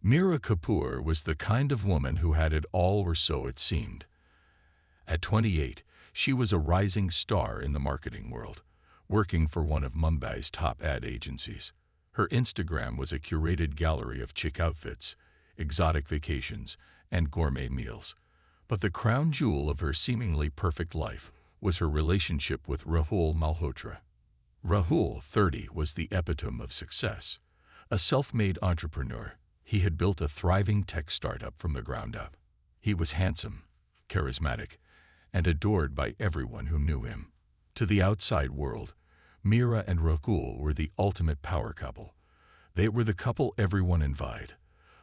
Mira Kapoor was the kind of woman who had it all, or so it seemed. At 28, she was a rising star in the marketing world, working for one of Mumbai's top ad agencies. Her Instagram was a curated gallery of chic outfits, exotic vacations, and gourmet meals. But the crown jewel of her seemingly perfect life was her relationship with Rahul Malhotra. Rahul, 30, was the epitome of success. A self-made entrepreneur, he had built a thriving tech startup from the ground up. He was handsome, charismatic, and adored by everyone who knew him. To the outside world, Mira and Rahul were the ultimate power couple. They were the couple everyone envied,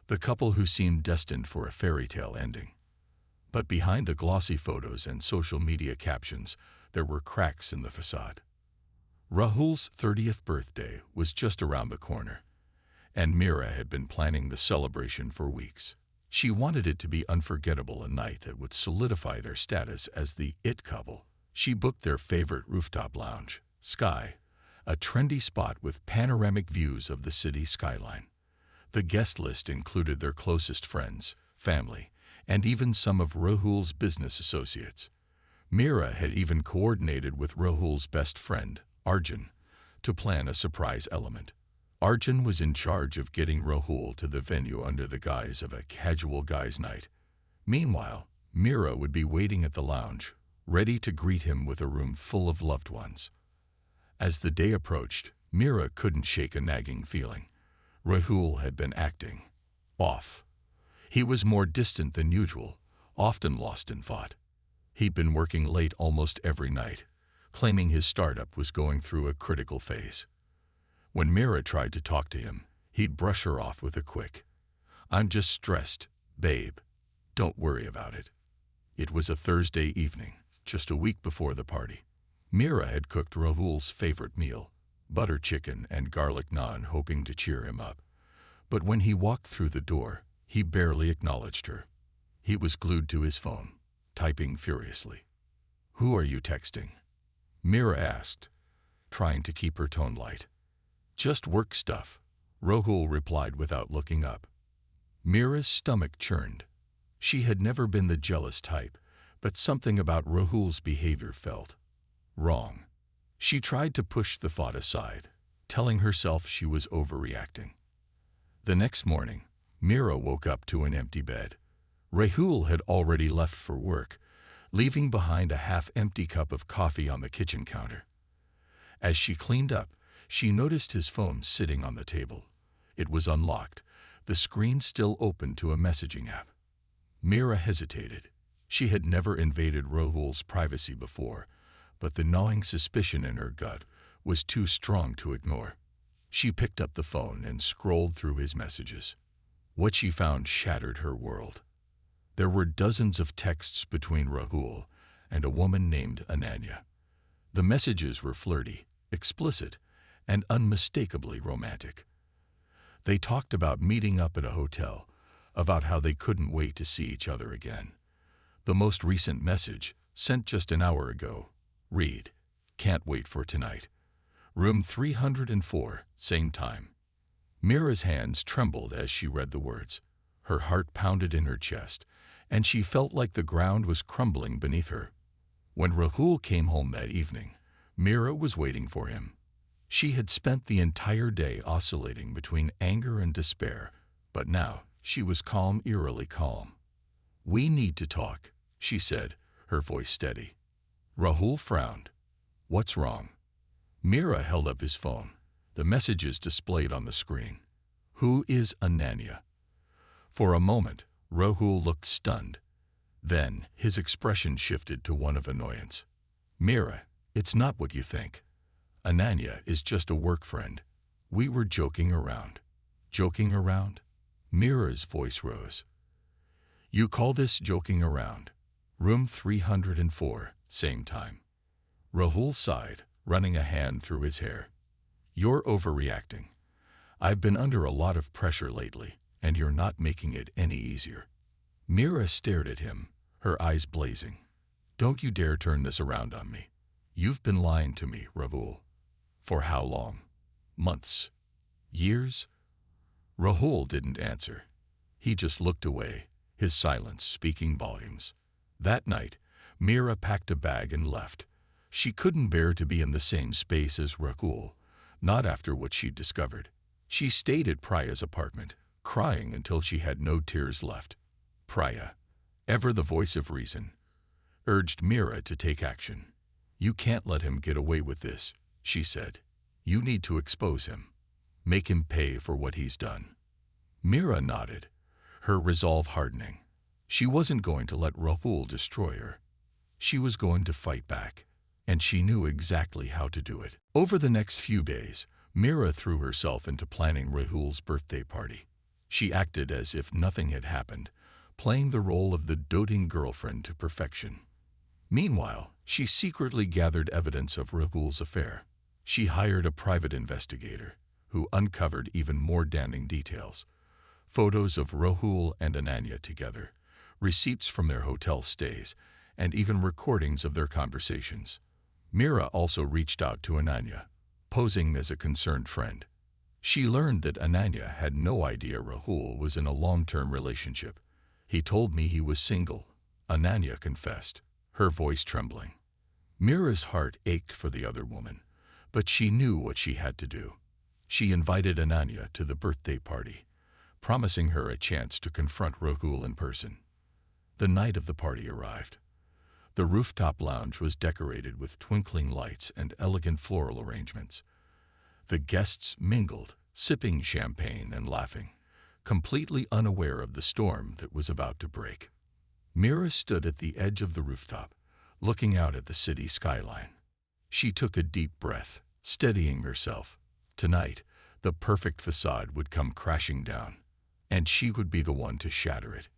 the couple who seemed destined for a fairy tale ending. But behind the glossy photos and social media captions, there were cracks in the facade. Rahul's 30th birthday was just around the corner, and Mira had been planning the celebration for weeks. She wanted it to be unforgettable, a night that would solidify their status as the it couple. She booked their favorite rooftop lounge, Sky, a trendy spot with panoramic views of the city skyline. The guest list included their closest friends, family, and even some of Rahul's business associates. Mira had even coordinated with Rahul's best friend, Arjun, to plan a surprise element. Arjun was in charge of getting Rahul to the venue under the guise of a casual guys' night. Meanwhile, Mira would be waiting at the lounge, ready to greet him with a room full of loved ones. As the day approached, Mira couldn't shake a nagging feeling. Rahul had been acting off. He was more distant than usual, often lost in thought. He'd been working late almost every night, claiming his startup was going through a critical phase. When Mira tried to talk to him, he'd brush her off with a quick, "I'm just stressed, babe. Don't worry about it." It was a Thursday evening, just a week before the party. Mira had cooked Rahul's favorite meal, butter chicken and garlic naan, hoping to cheer him up. But when he walked through the door, he barely acknowledged her. He was glued to his phone, typing furiously. "Who are you texting?" Mira asked, trying to keep her tone light. "Just work stuff," Rahul replied without looking up. Mira's stomach churned. She had never been the jealous type, but something about Rahul's behavior felt wrong. She tried to push the thought aside, telling herself she was overreacting. The next morning, Mira woke up to an empty bed. Rahul had already left for work, leaving behind a half-empty cup of coffee on the kitchen counter. As she cleaned up, she noticed his phone sitting on the table. It was unlocked, the screen still open to a messaging app. Mira hesitated. She had never invaded Rahul's privacy before, but the gnawing suspicion in her gut was too strong to ignore. She picked up the phone and scrolled through his messages. What she found shattered her world. There were dozens of texts between Rahul and a woman named Ananya. The messages were flirty, explicit, and unmistakably romantic. They talked about meeting up at a hotel, about how they couldn't wait to see each other again. The most recent message, sent just an hour ago, read, "Can't wait for tonight. Room 304, same time." Mira's hands trembled as she read the words. Her heart pounded in her chest, and she felt like the ground was crumbling beneath her. When Rahul came home that evening, Mira was waiting for him. She had spent the entire day oscillating between anger and despair, but now she was calm, eerily calm. "We need to talk," she said, her voice steady. Rahul frowned. "What's wrong?" Mira held up his phone, the messages displayed on the screen. "Who is Ananya?" For a moment, Rahul looked stunned. Then, his expression shifted to one of annoyance. "Mira, it's not what you think. Ananya is just a work friend. We were joking around." "Joking around?" Mira's voice rose. "You call this joking around? Room 304, same time." Rahul sighed, running a hand through his hair. "You're overreacting. I've been under a lot of pressure lately, and you're not making it any easier." Mira stared at him, her eyes blazing. "Don't you dare turn this around on me. You've been lying to me, Rahul." "For how long? Months? Years?" Rahul didn't answer. He just looked away, his silence speaking volumes. That night, Mira packed a bag and left. She couldn't bear to be in the same space as Rahul, not after what she'd discovered. She stayed at Priya's apartment, crying until she had no tears left. Priya, ever the voice of reason, urged Mira to take action. "You can't let him get away with this," she said. "You need to expose him. Make him pay for what he's done." Mira nodded, her resolve hardening. She wasn't going to let Rahul destroy her. She was going to fight back, and she knew exactly how to do it. Over the next few days, Mira threw herself into planning Rahul's birthday party. She acted as if nothing had happened, playing the role of the doting girlfriend to perfection. Meanwhile, she secretly gathered evidence of Rahul's affair. She hired a private investigator, who uncovered even more damning details. Photos of Rahul and Ananya together, receipts from their hotel stays, and even recordings of their conversations. Mira also reached out to Ananya, posing as a concerned friend. She learned that Ananya had no idea Rahul was in a long-term relationship. "He told me he was single," Ananya confessed, her voice trembling. Mira's heart ached for the other woman, but she knew what she had to do. She invited Ananya to the birthday party, promising her a chance to confront Rahul in person. The night of the party arrived. The rooftop lounge was decorated with twinkling lights and elegant floral arrangements. The guests mingled, sipping champagne and laughing, completely unaware of the storm that was about to break. Mira stood at the edge of the rooftop, looking out at the city skyline. She took a deep breath, steadying herself. Tonight, the perfect facade would come crashing down, and she would be the one to shatter it.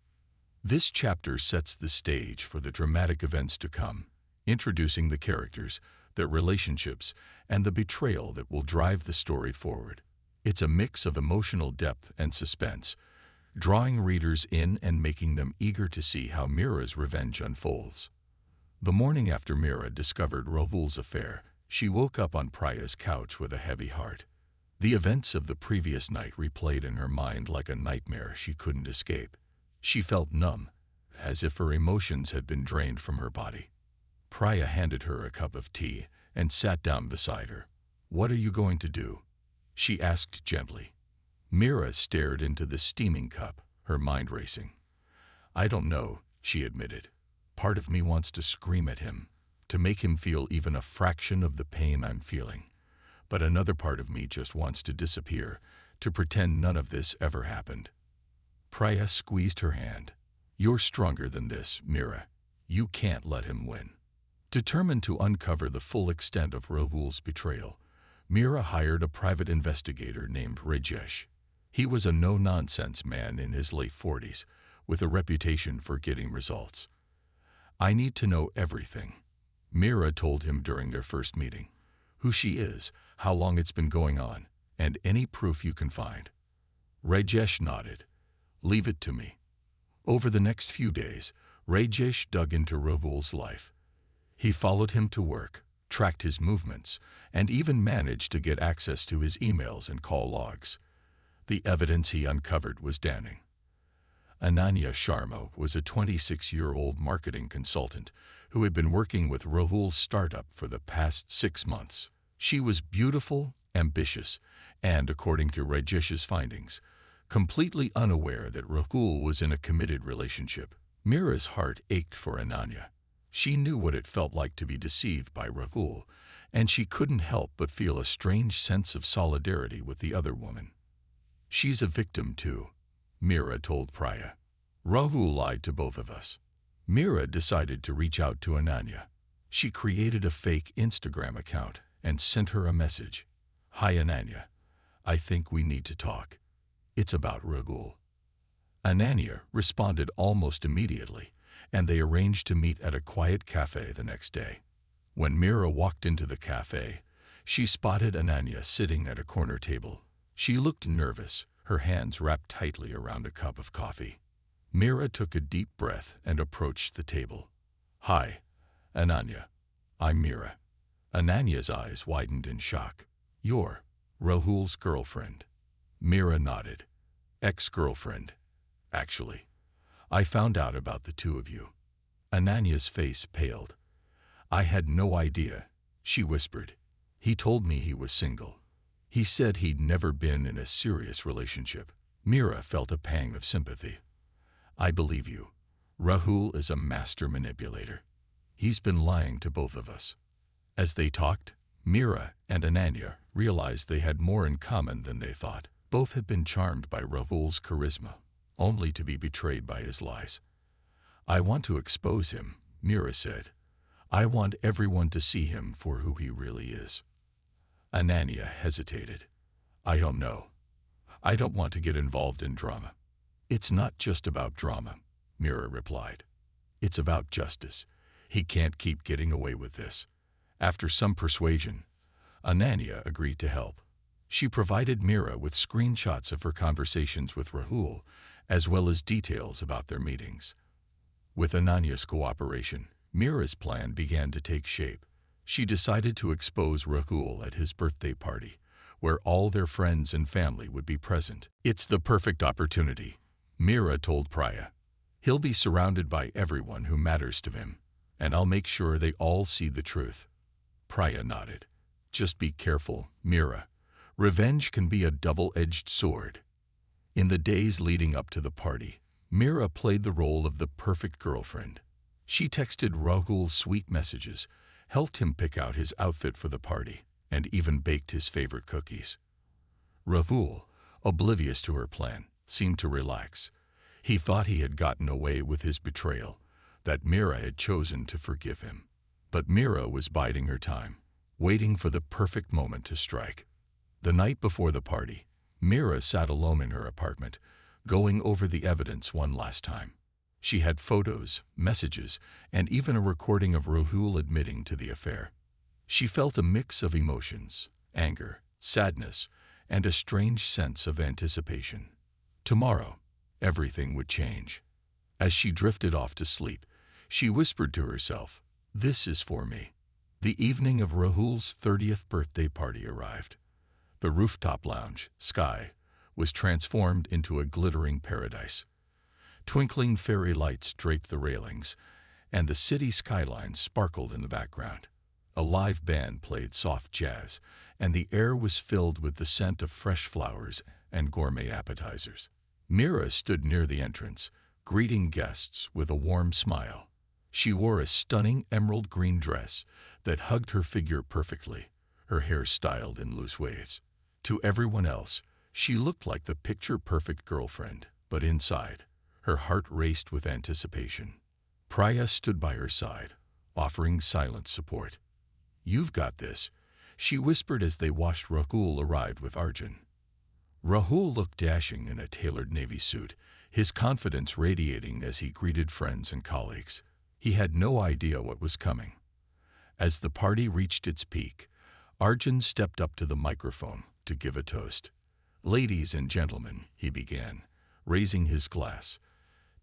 This chapter sets the stage for the dramatic events to come, introducing the characters, their relationships, and the betrayal that will drive the story forward. It's a mix of emotional depth and suspense, drawing readers in and making them eager to see how Mira's revenge unfolds. The morning after Mira discovered Rahul's affair, she woke up on Priya's couch with a heavy heart. The events of the previous night replayed in her mind like a nightmare she couldn't escape. She felt numb, as if her emotions had been drained from her body. Priya handed her a cup of tea and sat down beside her. "What are you going to do?" she asked gently. Mira stared into the steaming cup, her mind racing. "I don't know," she admitted. "Part of me wants to scream at him, to make him feel even a fraction of the pain I'm feeling. But another part of me just wants to disappear, to pretend none of this ever happened." Priya squeezed her hand. "You're stronger than this, Mira. You can't let him win." Determined to uncover the full extent of Rahul's betrayal, Mira hired a private investigator named Rajesh. He was a no-nonsense man in his late 40s, with a reputation for getting results. "I need to know everything," Mira told him during their first meeting. "Who she is, how long it's been going on, and any proof you can find." Rajesh nodded. "Leave it to me." Over the next few days, Rajesh dug into Rahul's life. He followed him to work, tracked his movements, and even managed to get access to his emails and call logs. The evidence he uncovered was damning. Ananya Sharma was a 26-year-old marketing consultant who had been working with Rahul's startup for the past 6 months. She was beautiful, ambitious, and, according to Rajesh's findings, completely unaware that Rahul was in a committed relationship. Mira's heart ached for Ananya. She knew what it felt like to be deceived by Rahul, and she couldn't help but feel a strange sense of solidarity with the other woman. "She's a victim too," Mira told Priya. "Rahul lied to both of us." Mira decided to reach out to Ananya. She created a fake Instagram account and sent her a message. "Hi Ananya, I think we need to talk. It's about Rahul." Ananya responded almost immediately, and they arranged to meet at a quiet cafe the next day. When Mira walked into the cafe, she spotted Ananya sitting at a corner table. She looked nervous, her hands wrapped tightly around a cup of coffee. Mira took a deep breath and approached the table. "Hi, Ananya. I'm Mira." Ananya's eyes widened in shock. "You're Rahul's girlfriend." Mira nodded. "Ex-girlfriend. actually. I found out about the two of you." Anania's face paled. "I had no idea," she whispered. "He told me he was single. He said he'd never been in a serious relationship." Mira felt a pang of sympathy. "I believe you. Rahul is a master manipulator. He's been lying to both of us." As they talked, Mira and Ananya realized they had more in common than they thought. Both had been charmed by Rahul's charisma, only to be betrayed by his lies. "I want to expose him," Mira said. "I want everyone to see him for who he really is." Ananya hesitated. "I don't know. I don't want to get involved in drama." "It's not just about drama," Mira replied. "It's about justice. He can't keep getting away with this." After some persuasion, Ananya agreed to help. She provided Mira with screenshots of her conversations with Rahul, as well as details about their meetings. With Ananya's cooperation, Mira's plan began to take shape. She decided to expose Rahul at his birthday party, where all their friends and family would be present. "It's the perfect opportunity," Mira told Priya. "He'll be surrounded by everyone who matters to him, and I'll make sure they all see the truth." Priya nodded. "Just be careful, Mira. Revenge can be a double-edged sword." In the days leading up to the party, Mira played the role of the perfect girlfriend. She texted Rahul sweet messages, helped him pick out his outfit for the party, and even baked his favorite cookies. Rahul, oblivious to her plan, seemed to relax. He thought he had gotten away with his betrayal, that Mira had chosen to forgive him. But Mira was biding her time, waiting for the perfect moment to strike. The night before the party, Mira sat alone in her apartment, going over the evidence one last time. She had photos, messages, and even a recording of Rahul admitting to the affair. She felt a mix of emotions, anger, sadness, and a strange sense of anticipation. Tomorrow, everything would change. As she drifted off to sleep, she whispered to herself, "This is for me." The evening of Rahul's 30th birthday party arrived. The rooftop lounge, Sky, was transformed into a glittering paradise. Twinkling fairy lights draped the railings, and the city skyline sparkled in the background. A live band played soft jazz, and the air was filled with the scent of fresh flowers and gourmet appetizers. Mira stood near the entrance, greeting guests with a warm smile. She wore a stunning emerald green dress that hugged her figure perfectly, her hair styled in loose waves. To everyone else, she looked like the picture-perfect girlfriend, but inside, her heart raced with anticipation. Priya stood by her side, offering silent support. "You've got this," she whispered as they watched Rahul arrive with Arjun. Rahul looked dashing in a tailored navy suit, his confidence radiating as he greeted friends and colleagues. He had no idea what was coming. As the party reached its peak, Arjun stepped up to the microphone to give a toast. "Ladies and gentlemen," he began, raising his glass.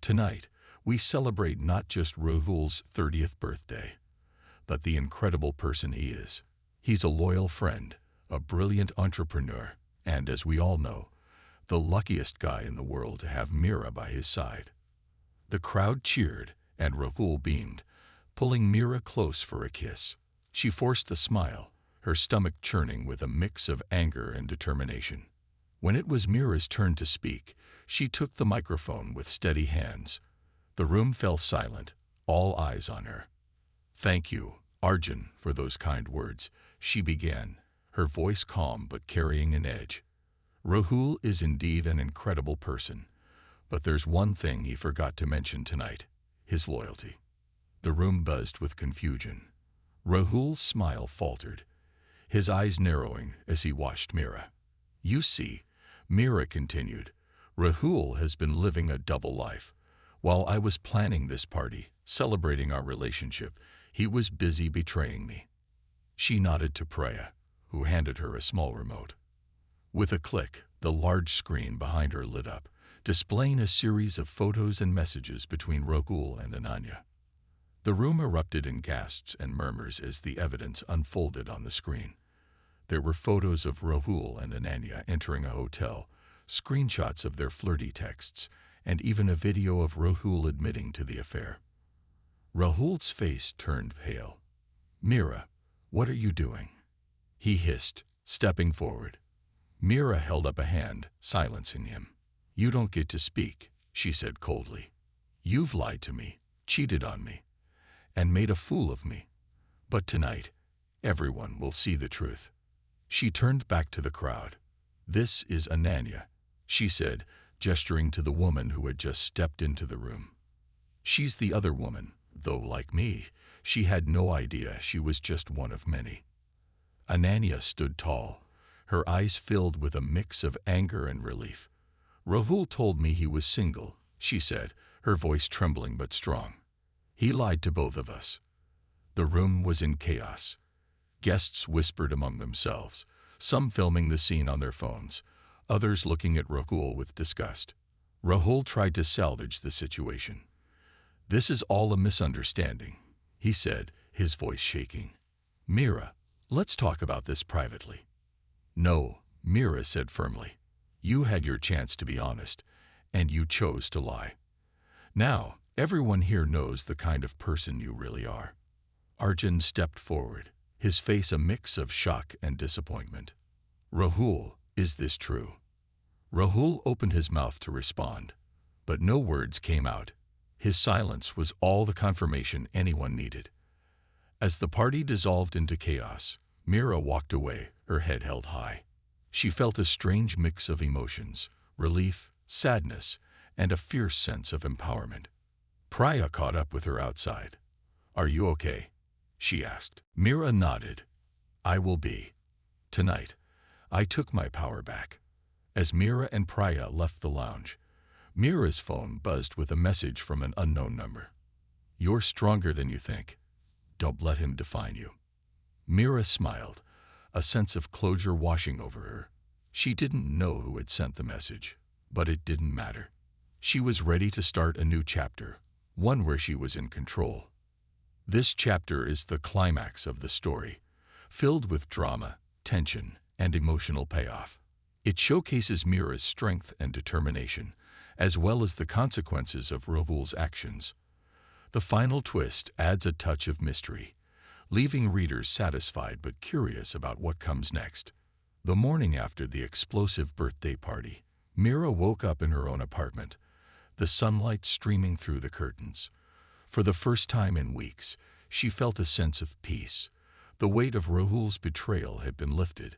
"Tonight, we celebrate not just Rahul's 30th birthday, but the incredible person he is. He's a loyal friend, a brilliant entrepreneur, and, as we all know, the luckiest guy in the world to have Mira by his side." The crowd cheered, and Rahul beamed, pulling Mira close for a kiss. She forced a smile, her stomach churning with a mix of anger and determination. When it was Mira's turn to speak, she took the microphone with steady hands. The room fell silent, all eyes on her. "Thank you, Arjun, for those kind words," she began, her voice calm but carrying an edge. "Rahul is indeed an incredible person, but there's one thing he forgot to mention tonight: his loyalty." The room buzzed with confusion. Rahul's smile faltered, his eyes narrowing as he watched Mira. "You see," Mira continued, "Rahul has been living a double life. While I was planning this party, celebrating our relationship, he was busy betraying me." She nodded to Priya, who handed her a small remote. With a click, the large screen behind her lit up, displaying a series of photos and messages between Rahul and Ananya. The room erupted in gasps and murmurs as the evidence unfolded on the screen. There were photos of Rahul and Ananya entering a hotel, screenshots of their flirty texts, and even a video of Rahul admitting to the affair. Rahul's face turned pale. "Meera, what are you doing?" he hissed, stepping forward. Meera held up a hand, silencing him. "You don't get to speak," she said coldly. "You've lied to me, cheated on me, and made a fool of me. But tonight, everyone will see the truth." She turned back to the crowd. "This is Ananya," she said, gesturing to the woman who had just stepped into the room. "She's the other woman, though like me, she had no idea she was just one of many." Ananya stood tall, her eyes filled with a mix of anger and relief. "Rahul told me he was single," she said, her voice trembling but strong. "He lied to both of us." The room was in chaos. Guests whispered among themselves, some filming the scene on their phones, others looking at Rahul with disgust. Rahul tried to salvage the situation. "This is all a misunderstanding," he said, his voice shaking. "Meera, let's talk about this privately." "No," Meera said firmly. "You had your chance to be honest, and you chose to lie. Now, everyone here knows the kind of person you really are." Arjun stepped forward, his face a mix of shock and disappointment. "Rahul, is this true?" Rahul opened his mouth to respond, but no words came out. His silence was all the confirmation anyone needed. As the party dissolved into chaos, Meera walked away, her head held high. She felt a strange mix of emotions, relief, sadness, and a fierce sense of empowerment. Priya caught up with her outside. "Are you okay?" she asked. Meera nodded. "I will be. Tonight, I took my power back." As Meera and Priya left the lounge, Meera's phone buzzed with a message from an unknown number. "You're stronger than you think. Don't let him define you." Meera smiled, a sense of closure washing over her. She didn't know who had sent the message, but it didn't matter. She was ready to start a new chapter, one where she was in control. This chapter is the climax of the story, filled with drama, tension, and emotional payoff. It showcases Meera's strength and determination, as well as the consequences of Rahul's actions. The final twist adds a touch of mystery, leaving readers satisfied but curious about what comes next. The morning after the explosive birthday party, Meera woke up in her own apartment, the sunlight streaming through the curtains. For the first time in weeks, she felt a sense of peace. The weight of Rahul's betrayal had been lifted,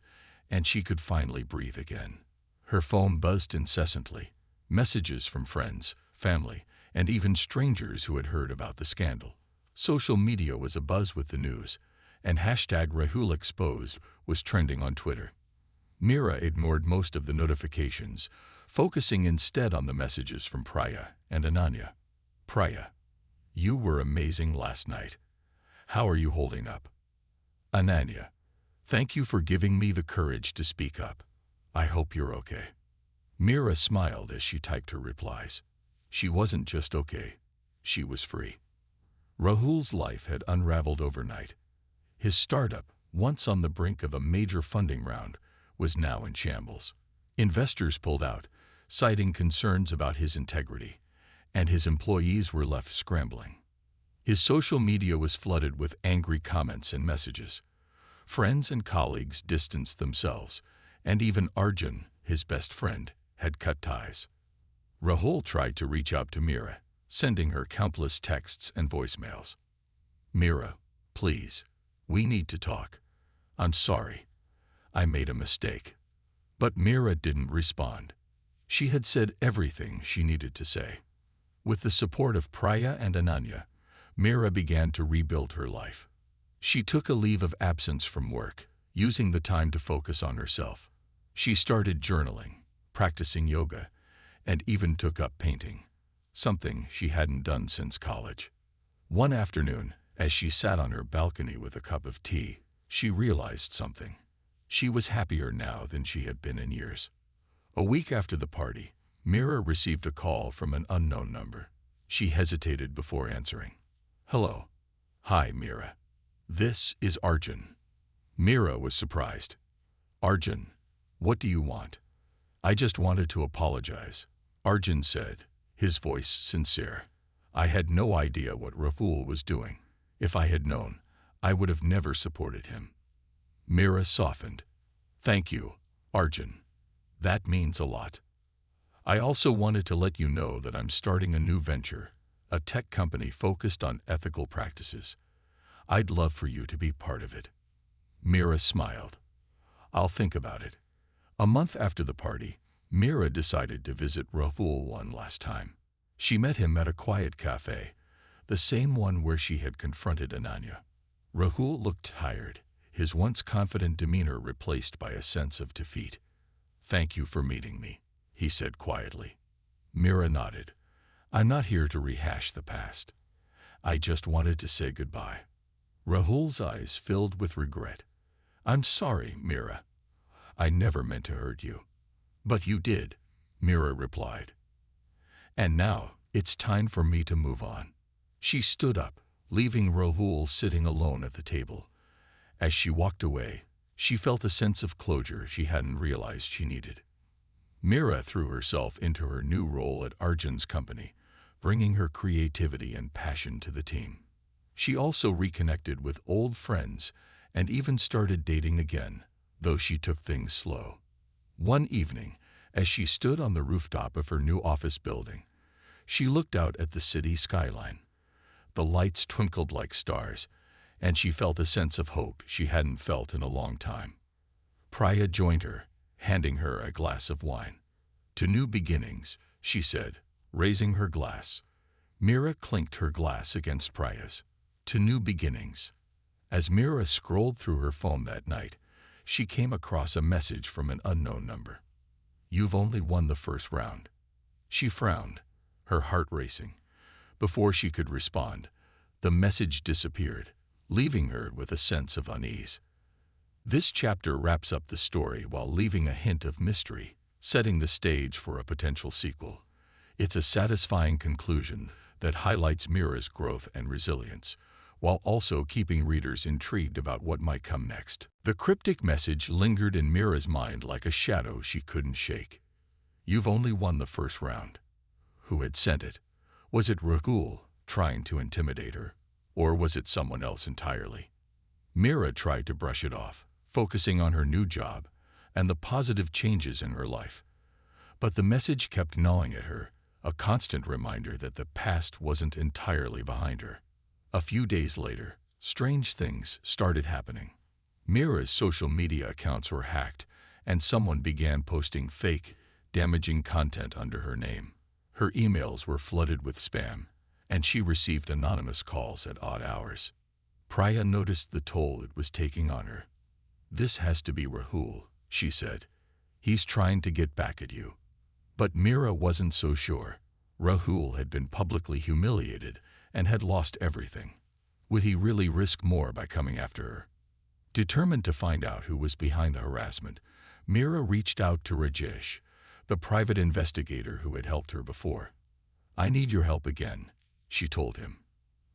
and she could finally breathe again. Her phone buzzed incessantly, messages from friends, family, and even strangers who had heard about the scandal. Social media was abuzz with the news, and #RahulExposed was trending on Twitter. Meera ignored most of the notifications, focusing instead on the messages from Priya and Ananya. "Priya, you were amazing last night. How are you holding up?" "Ananya, thank you for giving me the courage to speak up. I hope you're okay." Meera smiled as she typed her replies. She wasn't just okay, she was free. Rahul's life had unraveled overnight. His startup, once on the brink of a major funding round, was now in shambles. Investors pulled out, citing concerns about his integrity, and his employees were left scrambling. His social media was flooded with angry comments and messages. Friends and colleagues distanced themselves, and even Arjun, his best friend, had cut ties. Rahul tried to reach out to Meera, sending her countless texts and voicemails. "Meera, please, we need to talk. I'm sorry. I made a mistake." But Meera didn't respond. She had said everything she needed to say. With the support of Priya and Ananya, Meera began to rebuild her life. She took a leave of absence from work, using the time to focus on herself. She started journaling, practicing yoga, and even took up painting, something she hadn't done since college. One afternoon, as she sat on her balcony with a cup of tea, she realized something. She was happier now than she had been in years. A week after the party, Meera received a call from an unknown number. She hesitated before answering. "Hello." "Hi, Meera. This is Arjun." Meera was surprised. "Arjun, what do you want?" "I just wanted to apologize," Arjun said, his voice sincere. I had no idea what Rahul was doing. If I had known, I would have never supported him. Mira softened. Thank you, Arjun. That means a lot. I also wanted to let you know that I'm starting a new venture, a tech company focused on ethical practices. I'd love for you to be part of it. Mira smiled. I'll think about it. A month after the party, Mira decided to visit Rahul one last time. She met him at a quiet cafe, the same one where she had confronted Ananya. Rahul looked tired, his once confident demeanor replaced by a sense of defeat. Thank you for meeting me, he said quietly. Mira nodded. I'm not here to rehash the past. I just wanted to say goodbye. Rahul's eyes filled with regret. I'm sorry, Mira. I never meant to hurt you. But you did, Mira replied. And now, it's time for me to move on. She stood up, leaving Rahul sitting alone at the table. As she walked away, she felt a sense of closure she hadn't realized she needed. Mira threw herself into her new role at Arjun's company, bringing her creativity and passion to the team. She also reconnected with old friends and even started dating again, though she took things slow. One evening, as she stood on the rooftop of her new office building, she looked out at the city skyline. The lights twinkled like stars, and she felt a sense of hope she hadn't felt in a long time. Priya joined her, handing her a glass of wine. To new beginnings, she said, raising her glass. Mira clinked her glass against Priya's. To new beginnings. As Mira scrolled through her phone that night, she came across a message from an unknown number. You've only won the first round. She frowned, her heart racing. Before she could respond, the message disappeared, leaving her with a sense of unease. This chapter wraps up the story while leaving a hint of mystery, setting the stage for a potential sequel. It's a satisfying conclusion that highlights Mira's growth and resilience, while also keeping readers intrigued about what might come next. The cryptic message lingered in Mira's mind like a shadow she couldn't shake. You've only won the first round. Who had sent it? Was it Rahul, trying to intimidate her? Or was it someone else entirely? Mira tried to brush it off, focusing on her new job and the positive changes in her life. But the message kept gnawing at her, a constant reminder that the past wasn't entirely behind her. A few days later, strange things started happening. Mira's social media accounts were hacked, and someone began posting fake, damaging content under her name. Her emails were flooded with spam, and she received anonymous calls at odd hours. Priya noticed the toll it was taking on her. This has to be Rahul, she said. He's trying to get back at you. But Mira wasn't so sure. Rahul had been publicly humiliated and had lost everything. Would he really risk more by coming after her? Determined to find out who was behind the harassment, Mira reached out to Rajesh, the private investigator who had helped her before. I need your help again, she told him.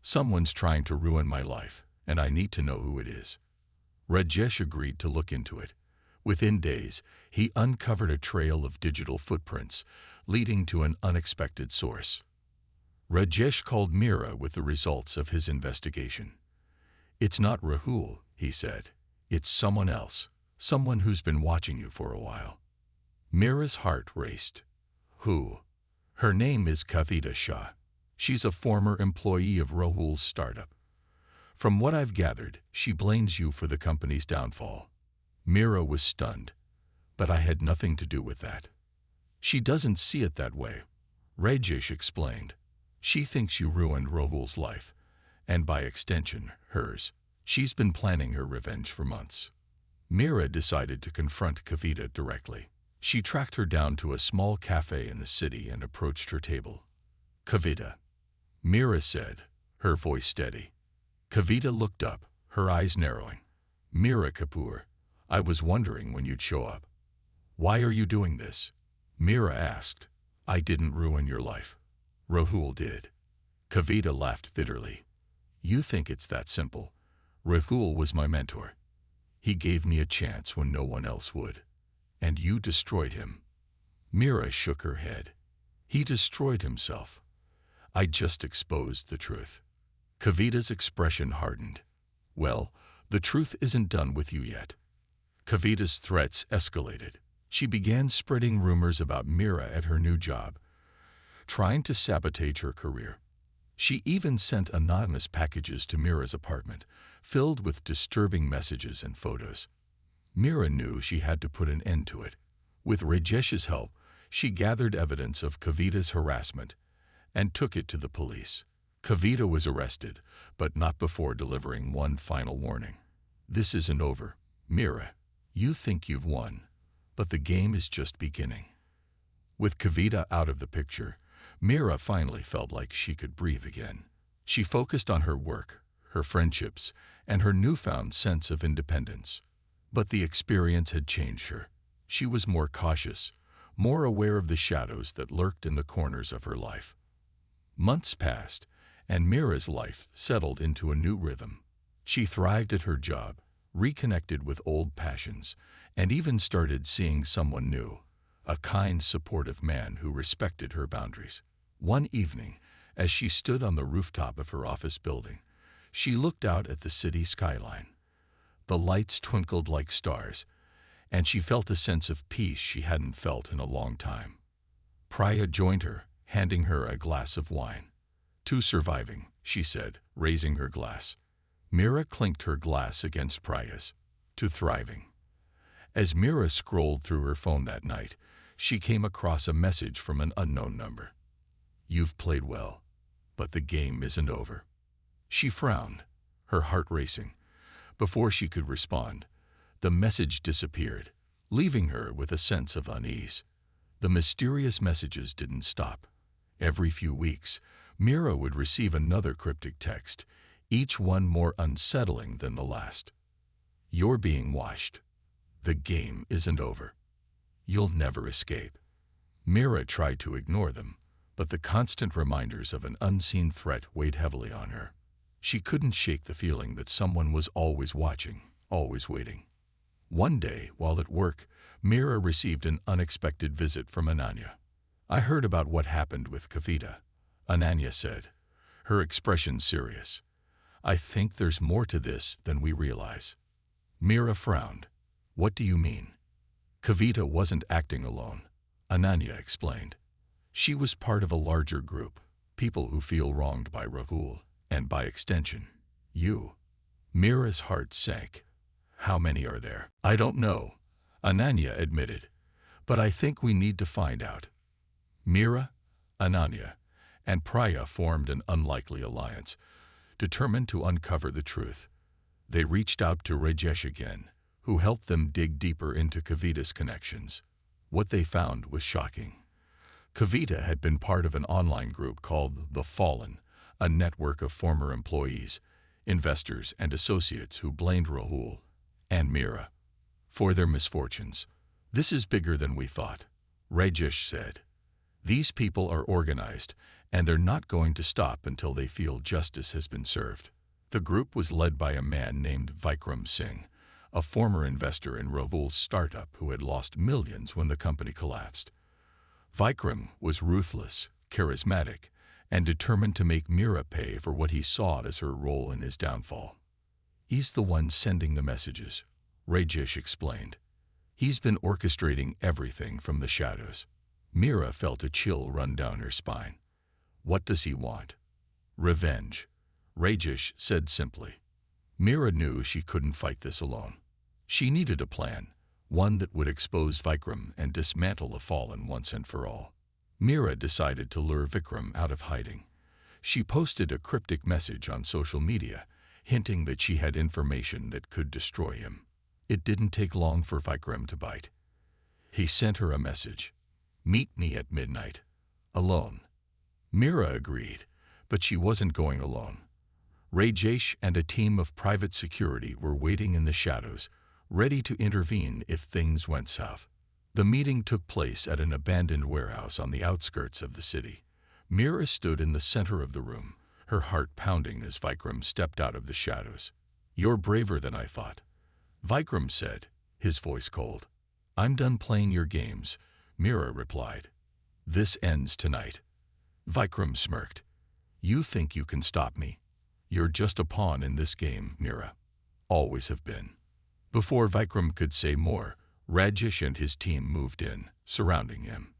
Someone's trying to ruin my life, and I need to know who it is. Rajesh agreed to look into it. Within days, he uncovered a trail of digital footprints, leading to an unexpected source. Rajesh called Mira with the results of his investigation. It's not Rahul, he said. It's someone else, someone who's been watching you for a while. Mira's heart raced. Who? Her name is Kavita Shah. She's a former employee of Rahul's startup. From what I've gathered, she blames you for the company's downfall. Mira was stunned. But I had nothing to do with that. She doesn't see it that way, Rajesh explained. She thinks you ruined Rahul's life, and by extension, hers. She's been planning her revenge for months. Mira decided to confront Kavita directly. She tracked her down to a small cafe in the city and approached her table. Kavita, Mira said, her voice steady. Kavita looked up, her eyes narrowing. Mira Kapoor, I was wondering when you'd show up. Why are you doing this? Mira asked. I didn't ruin your life. Rahul did. Kavita laughed bitterly. You think it's that simple. Rahul was my mentor. He gave me a chance when no one else would. And you destroyed him. Mira shook her head. He destroyed himself. I just exposed the truth. Kavita's expression hardened. Well, the truth isn't done with you yet. Kavita's threats escalated. She began spreading rumors about Mira at her new job, trying to sabotage her career. She even sent anonymous packages to Mira's apartment, filled with disturbing messages and photos. Mira knew she had to put an end to it. With Rajesh's help, she gathered evidence of Kavita's harassment and took it to the police. Kavita was arrested, but not before delivering one final warning. This isn't over, Mira. You think you've won, but the game is just beginning. With Kavita out of the picture, Mira finally felt like she could breathe again. She focused on her work, her friendships, and her newfound sense of independence. But the experience had changed her. She was more cautious, more aware of the shadows that lurked in the corners of her life. Months passed, and Mira's life settled into a new rhythm. She thrived at her job, reconnected with old passions, and even started seeing someone new, a kind, supportive man who respected her boundaries. One evening, as she stood on the rooftop of her office building, she looked out at the city skyline. The lights twinkled like stars, and she felt a sense of peace she hadn't felt in a long time. Priya joined her, handing her a glass of wine. "To surviving," she said, raising her glass. Mira clinked her glass against Priya's. "To thriving." As Mira scrolled through her phone that night, she came across a message from an unknown number. "You've played well, but the game isn't over." She frowned, her heart racing. Before she could respond, the message disappeared, leaving her with a sense of unease. The mysterious messages didn't stop. Every few weeks, Mira would receive another cryptic text, each one more unsettling than the last. "You're being watched. The game isn't over. You'll never escape." Mira tried to ignore them, but the constant reminders of an unseen threat weighed heavily on her. She couldn't shake the feeling that someone was always watching, always waiting. One day, while at work, Mira received an unexpected visit from Ananya. "I heard about what happened with Kavita," Ananya said, her expression serious. "I think there's more to this than we realize." Mira frowned. "What do you mean?" "Kavita wasn't acting alone," Ananya explained. "She was part of a larger group, people who feel wronged by Rahul, and by extension, you." Mira's heart sank. "How many are there?" "I don't know," Ananya admitted, "but I think we need to find out." Mira, Ananya, and Priya formed an unlikely alliance, determined to uncover the truth. They reached out to Rajesh again, who helped them dig deeper into Kavita's connections. What they found was shocking. Kavita had been part of an online group called The Fallen, a network of former employees, investors, and associates who blamed Rahul and Mira for their misfortunes. "This is bigger than we thought," Rajesh said. "These people are organized, and they're not going to stop until they feel justice has been served." The group was led by a man named Vikram Singh, a former investor in Rahul's startup who had lost millions when the company collapsed. Vikram was ruthless, charismatic, and determined to make Mira pay for what he saw as her role in his downfall. "He's the one sending the messages," Rajesh explained. "He's been orchestrating everything from the shadows." Mira felt a chill run down her spine. "What does he want?" "Revenge," Rajesh said simply. Mira knew she couldn't fight this alone. She needed a plan, one that would expose Vikram and dismantle the Fallen once and for all. Mira decided to lure Vikram out of hiding. She posted a cryptic message on social media, hinting that she had information that could destroy him. It didn't take long for Vikram to bite. He sent her a message. "Meet me at midnight. Alone." Mira agreed, but she wasn't going alone. Rajesh and a team of private security were waiting in the shadows, ready to intervene if things went south. The meeting took place at an abandoned warehouse on the outskirts of the city. Mira stood in the center of the room, her heart pounding as Vikram stepped out of the shadows. "You're braver than I thought," Vikram said, his voice cold. "I'm done playing your games," Mira replied. This ends tonight. Vikram smirked. You think you can stop me? You're just a pawn in this game, Mira. Always have been. Before Vikram could say more, Rajesh and his team moved in, surrounding him.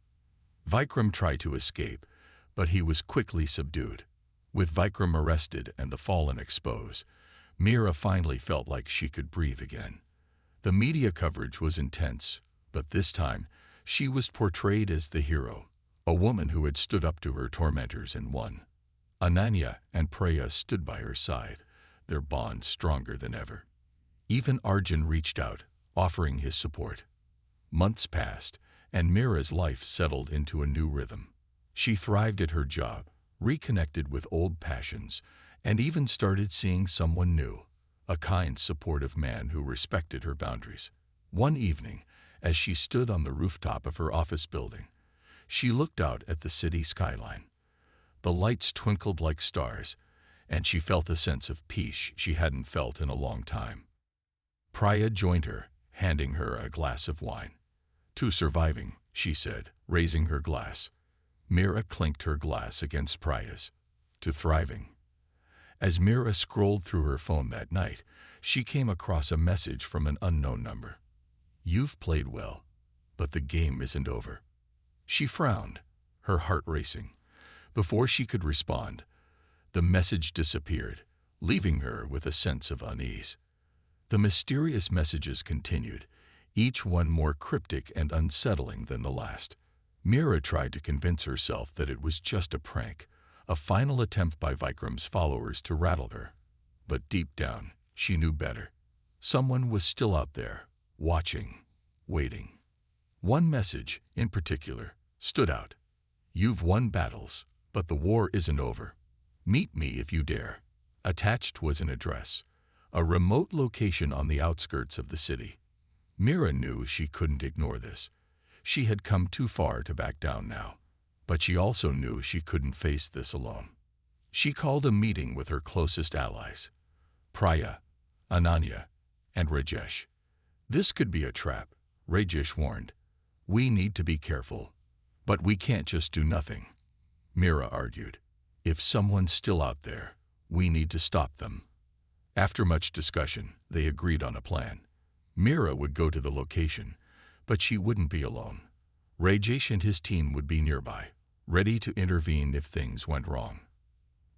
Vikram tried to escape, but he was quickly subdued. With Vikram arrested and the fallen exposed, Mira finally felt like she could breathe again. The media coverage was intense, but this time, she was portrayed as the hero, a woman who had stood up to her tormentors and won. Ananya and Priya stood by her side, their bond stronger than ever. Even Arjun reached out, offering his support. Months passed, and Mira's life settled into a new rhythm. She thrived at her job, reconnected with old passions, and even started seeing someone new, a kind, supportive man who respected her boundaries. One evening, as she stood on the rooftop of her office building, she looked out at the city skyline. The lights twinkled like stars, and she felt a sense of peace she hadn't felt in a long time. Priya joined her, handing her a glass of wine. "To surviving," she said, raising her glass. Mira clinked her glass against Priya's. "To thriving." As Mira scrolled through her phone that night, she came across a message from an unknown number. "You've played well, but the game isn't over." She frowned, her heart racing. Before she could respond, the message disappeared, leaving her with a sense of unease. The mysterious messages continued, each one more cryptic and unsettling than the last. Mira tried to convince herself that it was just a prank, a final attempt by Vikram's followers to rattle her. But deep down, she knew better. Someone was still out there, watching, waiting. One message, in particular, stood out. "You've won battles, but the war isn't over. Meet me if you dare." Attached was an address, a remote location on the outskirts of the city. Mira knew she couldn't ignore this. She had come too far to back down now. But she also knew she couldn't face this alone. She called a meeting with her closest allies, Priya, Ananya, and Rajesh. "This could be a trap," Rajesh warned. "We need to be careful. But we can't just do nothing," Mira argued. "If someone's still out there, we need to stop them." After much discussion, they agreed on a plan. Mira would go to the location, but she wouldn't be alone. Rajesh and his team would be nearby, ready to intervene if things went wrong.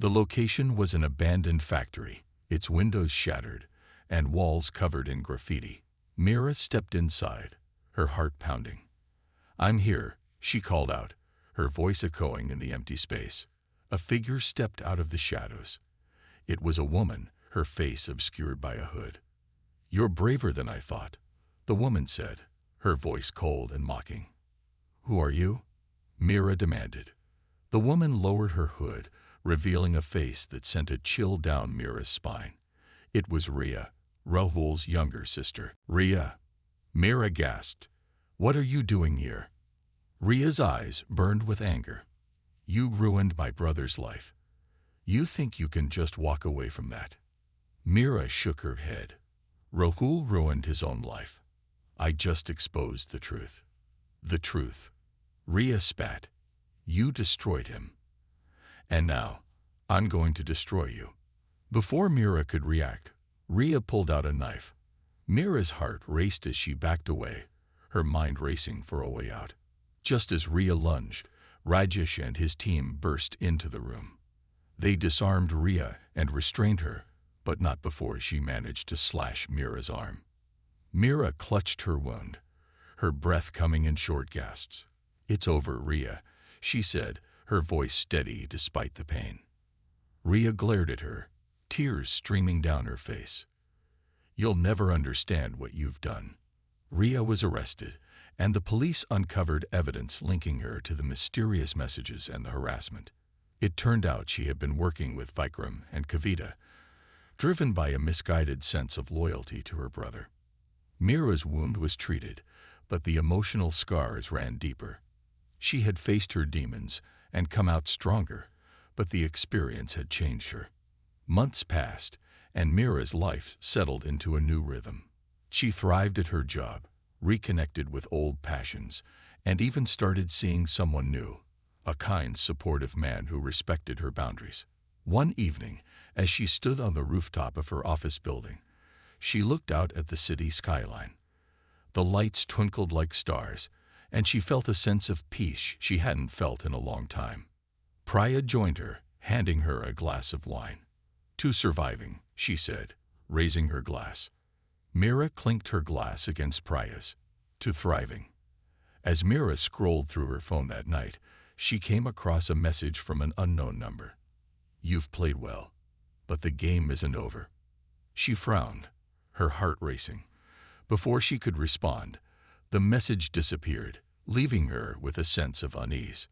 The location was an abandoned factory, its windows shattered, and walls covered in graffiti. Mira stepped inside, her heart pounding. "I'm here," she called out, her voice echoing in the empty space. A figure stepped out of the shadows. It was a woman, her face obscured by a hood. "You're braver than I thought," the woman said, her voice cold and mocking. "Who are you?" Mira demanded. The woman lowered her hood, revealing a face that sent a chill down Mira's spine. It was Ria, Rahul's younger sister. "Ria," Mira gasped. "What are you doing here?" Ria's eyes burned with anger. "You ruined my brother's life. You think you can just walk away from that?" Mira shook her head. "Rahul ruined his own life. I just exposed the truth." "The truth?" Ria spat. "You destroyed him. And now, I'm going to destroy you." Before Mira could react, Ria pulled out a knife. Mira's heart raced as she backed away, her mind racing for a way out. Just as Ria lunged, Rajesh and his team burst into the room. They disarmed Ria and restrained her, but not before she managed to slash Mira's arm. Mira clutched her wound, her breath coming in short gasps. "It's over, Ria," she said, her voice steady despite the pain. Ria glared at her, tears streaming down her face. "You'll never understand what you've done." Ria was arrested, and the police uncovered evidence linking her to the mysterious messages and the harassment. It turned out she had been working with Vikram and Kavita, driven by a misguided sense of loyalty to her brother. Mira's wound was treated, but the emotional scars ran deeper. She had faced her demons and come out stronger, but the experience had changed her. Months passed, and Mira's life settled into a new rhythm. She thrived at her job, reconnected with old passions, and even started seeing someone new, a kind, supportive man who respected her boundaries. One evening, as she stood on the rooftop of her office building, she looked out at the city skyline. The lights twinkled like stars, and she felt a sense of peace she hadn't felt in a long time. Priya joined her, handing her a glass of wine. "To surviving," she said, raising her glass. Mira clinked her glass against Priya's. "To thriving." As Mira scrolled through her phone that night, she came across a message from an unknown number. "You've played well, but the game isn't over." She frowned, her heart racing. Before she could respond, the message disappeared, leaving her with a sense of unease.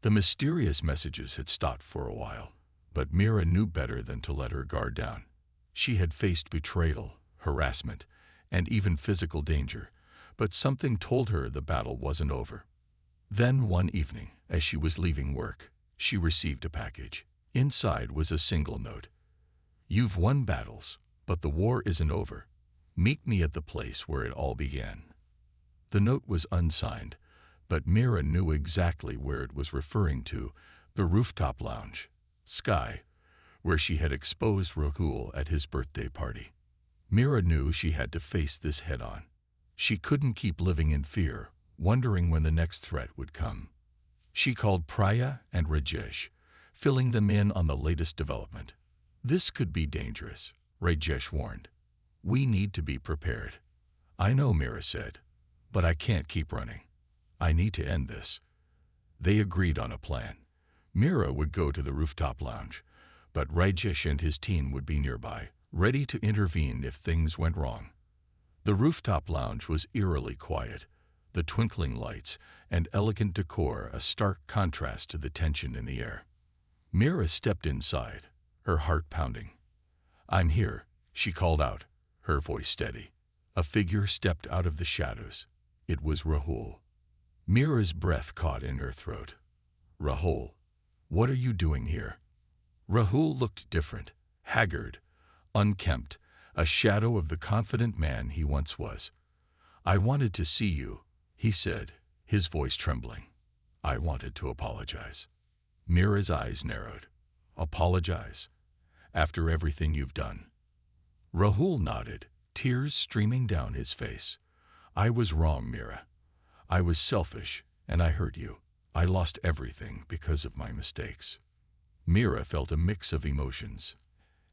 The mysterious messages had stopped for a while, but Mira knew better than to let her guard down. She had faced betrayal, harassment, and even physical danger, but something told her the battle wasn't over. Then one evening, as she was leaving work, she received a package. Inside was a single note. "You've won battles, but the war isn't over. Meet me at the place where it all began." The note was unsigned, but Mira knew exactly where it was referring to: the rooftop lounge, Sky, where she had exposed Rahul at his birthday party. Mira knew she had to face this head-on. She couldn't keep living in fear, wondering when the next threat would come. She called Priya and Rajesh, filling them in on the latest development. "This could be dangerous," Rajesh warned. "We need to be prepared." "I know," Mira said, "but I can't keep running. I need to end this." They agreed on a plan. Mira would go to the rooftop lounge, but Rajesh and his team would be nearby, ready to intervene if things went wrong. The rooftop lounge was eerily quiet, the twinkling lights and elegant decor a stark contrast to the tension in the air. Mira stepped inside, her heart pounding. "I'm here," she called out, her voice steady. A figure stepped out of the shadows. It was Rahul. Mira's breath caught in her throat. "Rahul, what are you doing here?" Rahul looked different, haggard, unkempt, a shadow of the confident man he once was. "I wanted to see you," he said, his voice trembling. "I wanted to apologize." Mira's eyes narrowed. "Apologize? After everything you've done?" Rahul nodded, tears streaming down his face. "I was wrong, Mira. I was selfish, and I hurt you. I lost everything because of my mistakes." Mira felt a mix of emotions: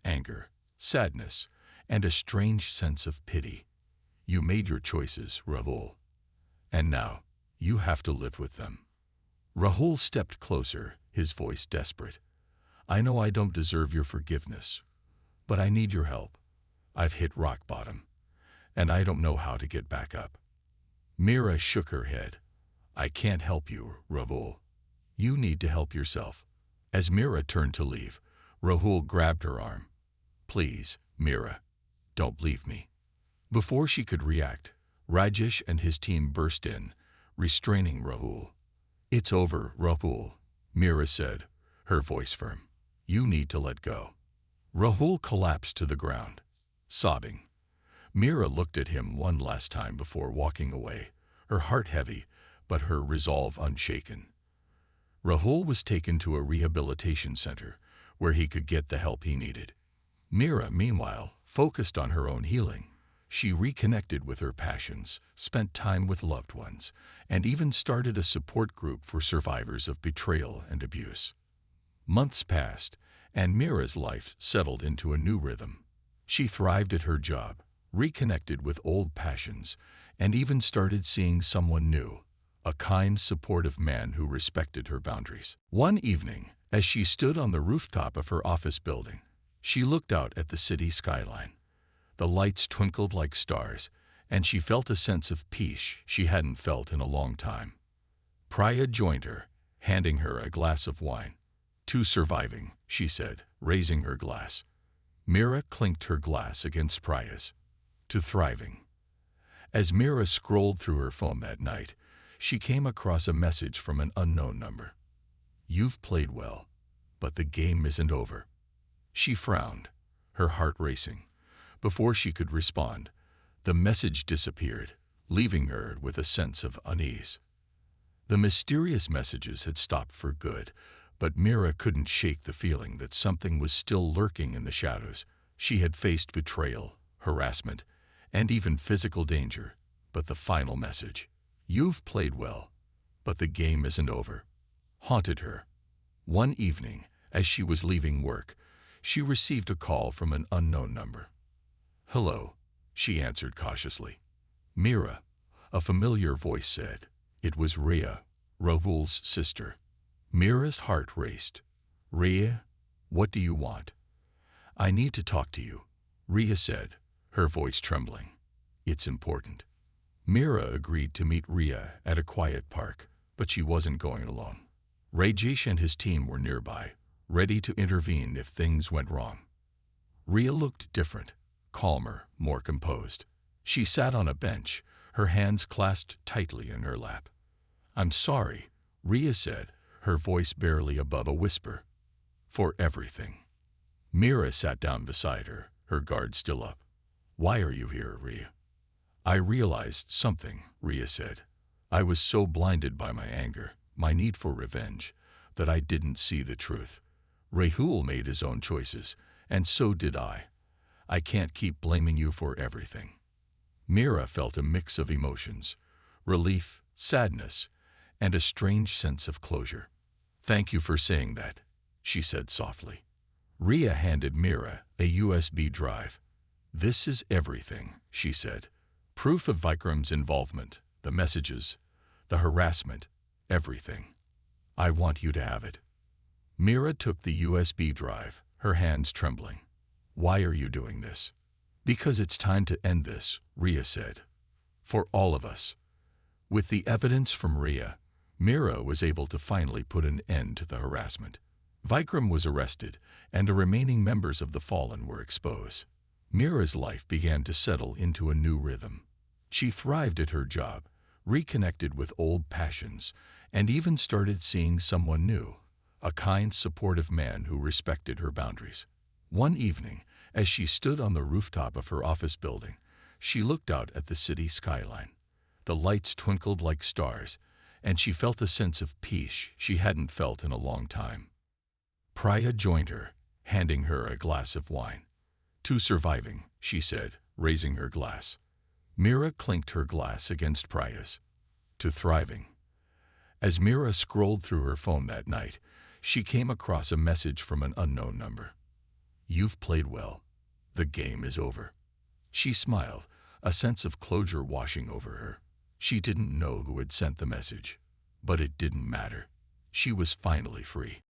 anger, sadness, and a strange sense of pity. "You made your choices, Rahul. And now, you have to live with them." Rahul stepped closer, his voice desperate. "I know I don't deserve your forgiveness, but I need your help. I've hit rock bottom, and I don't know how to get back up." Mira shook her head. "I can't help you, Rahul. You need to help yourself." As Mira turned to leave, Rahul grabbed her arm. "Please, Mira, don't leave me." Before she could react, Rajesh and his team burst in, restraining Rahul. "It's over, Rahul," Mira said, her voice firm. "You need to let go." Rahul collapsed to the ground, sobbing. Mira looked at him one last time before walking away, her heart heavy, but her resolve unshaken. Rahul was taken to a rehabilitation center, where he could get the help he needed. Mira, meanwhile, focused on her own healing. She reconnected with her passions, spent time with loved ones, and even started a support group for survivors of betrayal and abuse. Months passed, and Mira's life settled into a new rhythm. She thrived at her job, reconnected with old passions, and even started seeing someone new: a kind, supportive man who respected her boundaries. One evening, as she stood on the rooftop of her office building, she looked out at the city skyline. The lights twinkled like stars, and she felt a sense of peace she hadn't felt in a long time. Priya joined her, handing her a glass of wine. "To surviving," she said, raising her glass. Mira clinked her glass against Priya's. "To thriving." As Mira scrolled through her phone that night, she came across a message from an unknown number. "You've played well, but the game isn't over." She frowned, her heart racing. Before she could respond, the message disappeared, leaving her with a sense of unease. The mysterious messages had stopped for good, but Mira couldn't shake the feeling that something was still lurking in the shadows. She had faced betrayal, harassment, and even physical danger, but the final message, "You've played well, but the game isn't over," haunted her. One evening, as she was leaving work, she received a call from an unknown number. "Hello," she answered cautiously. "Mira," a familiar voice said. It was Rhea, Rahul's sister. Mira's heart raced. "Rhea, what do you want?" "I need to talk to you," Rhea said, her voice trembling. "It's important." Mira agreed to meet Rhea at a quiet park, but she wasn't going alone. Rajesh and his team were nearby, ready to intervene if things went wrong. Rhea looked different, calmer, more composed. She sat on a bench, her hands clasped tightly in her lap. "I'm sorry," Rhea said, her voice barely above a whisper. "For everything." Mira sat down beside her, her guard still up. "Why are you here, Rhea?" "I realized something," Rhea said. "I was so blinded by my anger, my need for revenge, that I didn't see the truth. Rahul made his own choices, and so did I. I can't keep blaming you for everything." Mira felt a mix of emotions, relief, sadness, and a strange sense of closure. "Thank you for saying that," she said softly. Rhea handed Mira a USB drive. "This is everything," she said. "Proof of Vikram's involvement, the messages, the harassment, everything. I want you to have it." Mira took the USB drive, her hands trembling. "Why are you doing this?" "Because it's time to end this," Rhea said. "For all of us." With the evidence from Rhea, Mira was able to finally put an end to the harassment. Vikram was arrested, and the remaining members of the Fallen were exposed. Mira's life began to settle into a new rhythm. She thrived at her job, reconnected with old passions, and even started seeing someone new, a kind, supportive man who respected her boundaries. One evening, as she stood on the rooftop of her office building, she looked out at the city skyline. The lights twinkled like stars, and she felt a sense of peace she hadn't felt in a long time. Priya joined her, handing her a glass of wine. "To surviving," she said, raising her glass. Mira clinked her glass against Priya's. "To thriving." As Mira scrolled through her phone that night, she came across a message from an unknown number. "You've played well. The game is over." She smiled, a sense of closure washing over her. She didn't know who had sent the message, but it didn't matter. She was finally free.